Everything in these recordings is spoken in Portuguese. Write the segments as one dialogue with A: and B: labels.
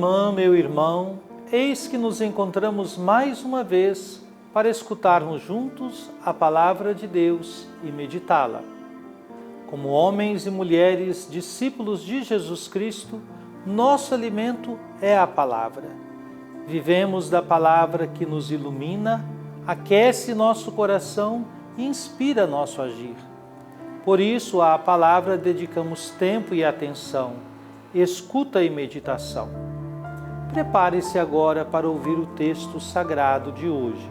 A: irmã, meu irmão, eis que nos encontramos mais uma vez para escutarmos juntos a palavra de Deus e meditá-la. Como homens e mulheres discípulos de Jesus Cristo, nosso alimento é a palavra. Vivemos da palavra que nos ilumina, aquece nosso coração e inspira nosso agir. Por isso, à palavra dedicamos tempo e atenção, escuta e meditação. Prepare-se agora para ouvir o texto sagrado de hoje.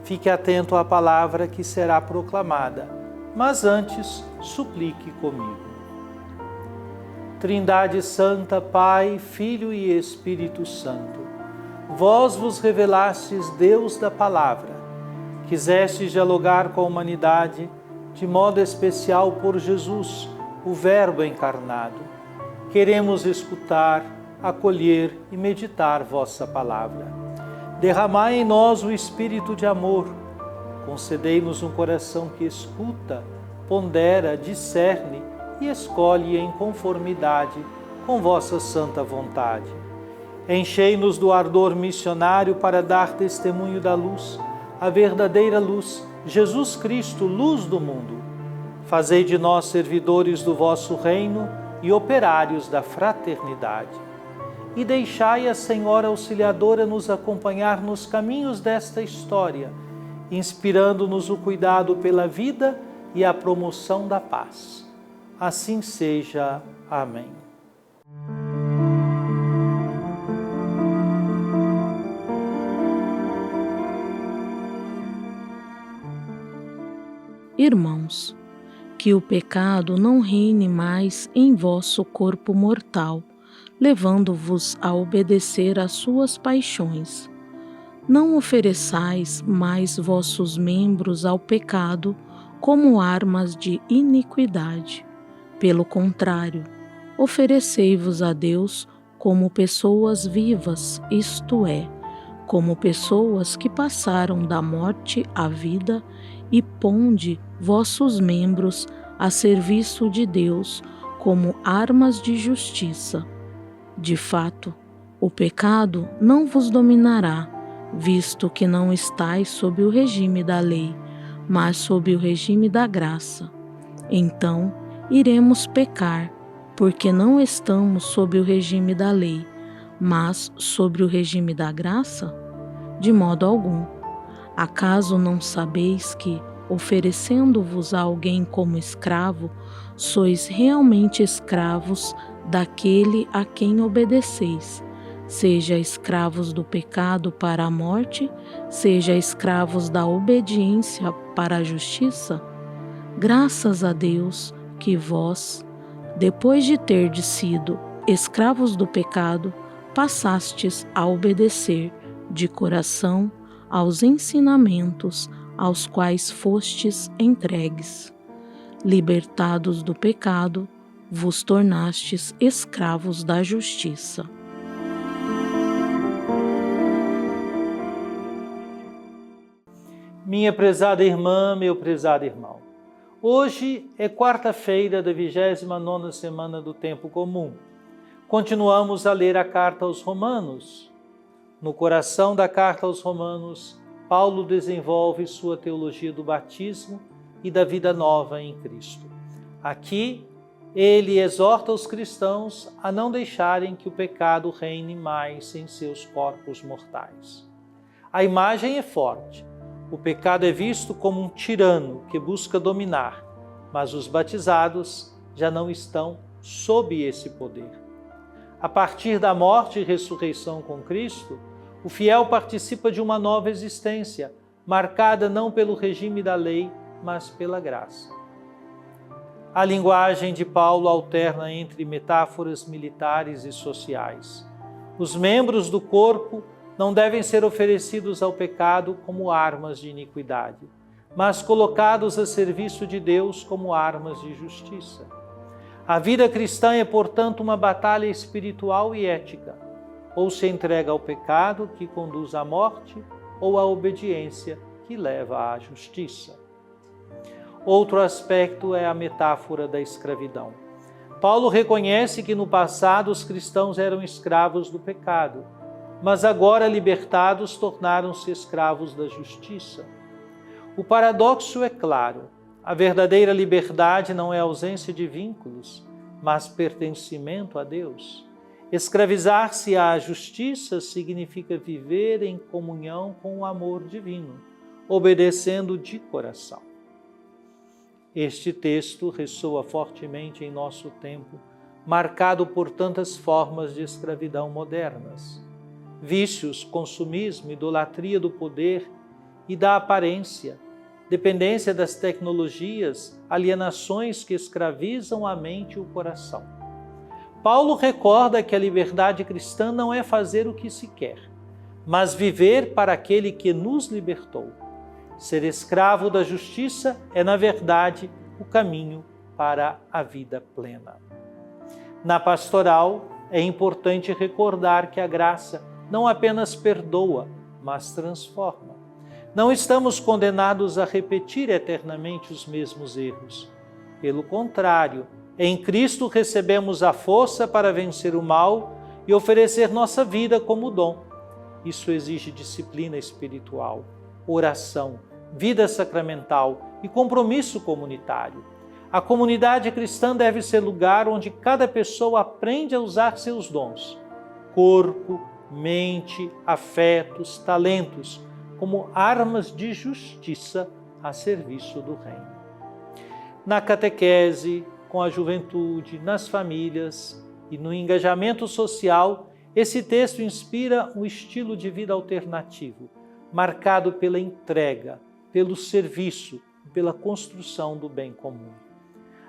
A: Fique atento à palavra que será proclamada, mas antes, suplique comigo. Trindade Santa, Pai, Filho e Espírito Santo, vós vos revelastes Deus da palavra, quisestes dialogar com a humanidade, de modo especial por Jesus, o Verbo encarnado. Queremos escutar, acolher e meditar vossa palavra. Derramai em nós o espírito de amor. Concedei-nos um coração que escuta, pondera, discerne e escolhe em conformidade com vossa santa vontade. Enchei-nos do ardor missionário para dar testemunho da luz, a verdadeira luz, Jesus Cristo, luz do mundo. Fazei de nós servidores do vosso reino e operários da fraternidade. E deixai a Senhora Auxiliadora nos acompanhar nos caminhos desta história, inspirando-nos o cuidado pela vida e a promoção da paz. Assim seja. Amém.
B: Irmãos, que o pecado não reine mais em vosso corpo mortal, levando-vos a obedecer às suas paixões. Não ofereçais mais vossos membros ao pecado como armas de iniquidade. Pelo contrário, oferecei-vos a Deus como pessoas vivas, isto é, como pessoas que passaram da morte à vida, e ponde vossos membros a serviço de Deus como armas de justiça. De fato, o pecado não vos dominará, visto que não estáis sob o regime da lei, mas sob o regime da graça. Então, iremos pecar, porque não estamos sob o regime da lei, mas sobre o regime da graça? De modo algum. Acaso não sabeis que, oferecendo-vos a alguém como escravo, sois realmente escravos daquele a quem obedeceis, seja escravos do pecado para a morte, seja escravos da obediência para a justiça? Graças a Deus que vós, depois de terdes sido escravos do pecado, passastes a obedecer de coração aos ensinamentos aos quais fostes entregues. Libertados do pecado, vos tornastes escravos da justiça.
A: Minha prezada irmã, meu prezado irmão, hoje é quarta-feira da 29ª semana do Tempo Comum. Continuamos a ler a Carta aos Romanos. No coração da Carta aos Romanos, Paulo desenvolve sua teologia do batismo e da vida nova em Cristo. Aqui, ele exorta os cristãos a não deixarem que o pecado reine mais em seus corpos mortais. A imagem é forte. O pecado é visto como um tirano que busca dominar, mas os batizados já não estão sob esse poder. A partir da morte e ressurreição com Cristo, o fiel participa de uma nova existência, marcada não pelo regime da lei, mas pela graça. A linguagem de Paulo alterna entre metáforas militares e sociais. Os membros do corpo não devem ser oferecidos ao pecado como armas de iniquidade, mas colocados a serviço de Deus como armas de justiça. A vida cristã é, portanto, uma batalha espiritual e ética. Ou se entrega ao pecado, que conduz à morte, ou à obediência, que leva à justiça. Outro aspecto é a metáfora da escravidão. Paulo reconhece que no passado os cristãos eram escravos do pecado, mas agora libertados tornaram-se escravos da justiça. O paradoxo é claro: a verdadeira liberdade não é ausência de vínculos, mas pertencimento a Deus. Escravizar-se à justiça significa viver em comunhão com o amor divino, obedecendo de coração. Este texto ressoa fortemente em nosso tempo, marcado por tantas formas de escravidão modernas. Vícios, consumismo, idolatria do poder e da aparência, dependência das tecnologias, alienações que escravizam a mente e o coração. Paulo recorda que a liberdade cristã não é fazer o que se quer, mas viver para aquele que nos libertou. Ser escravo da justiça é, na verdade, o caminho para a vida plena. Na pastoral, é importante recordar que a graça não apenas perdoa, mas transforma. Não estamos condenados a repetir eternamente os mesmos erros. Pelo contrário, em Cristo recebemos a força para vencer o mal e oferecer nossa vida como dom. Isso exige disciplina espiritual, oração, vida sacramental e compromisso comunitário. A comunidade cristã deve ser lugar onde cada pessoa aprende a usar seus dons, corpo, mente, afetos, talentos, como armas de justiça a serviço do reino. Na catequese, com a juventude, nas famílias e no engajamento social, esse texto inspira um estilo de vida alternativo, marcado pela entrega, pelo serviço e pela construção do bem comum.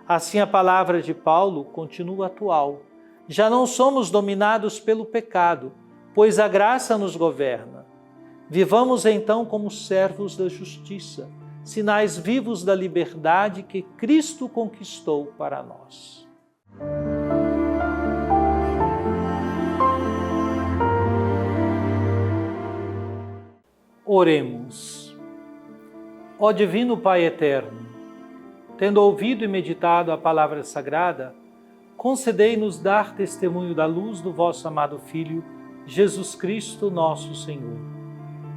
A: Assim, a palavra de Paulo continua atual. Já não somos dominados pelo pecado, pois a graça nos governa. Vivamos então como servos da justiça, sinais vivos da liberdade que Cristo conquistou para nós. Oremos. Ó Divino Pai Eterno, tendo ouvido e meditado a palavra sagrada, concedei-nos dar testemunho da luz do vosso amado Filho, Jesus Cristo, nosso Senhor.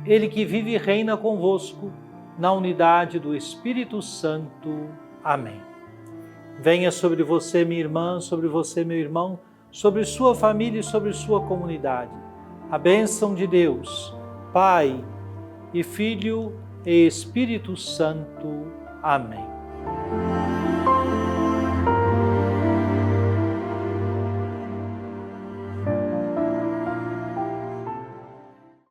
A: Ele que vive e reina convosco, na unidade do Espírito Santo. Amém. Venha sobre você, minha irmã, sobre você, meu irmão, sobre sua família e sobre sua comunidade. A bênção de Deus, Pai e Filho e Espírito Santo. Amém.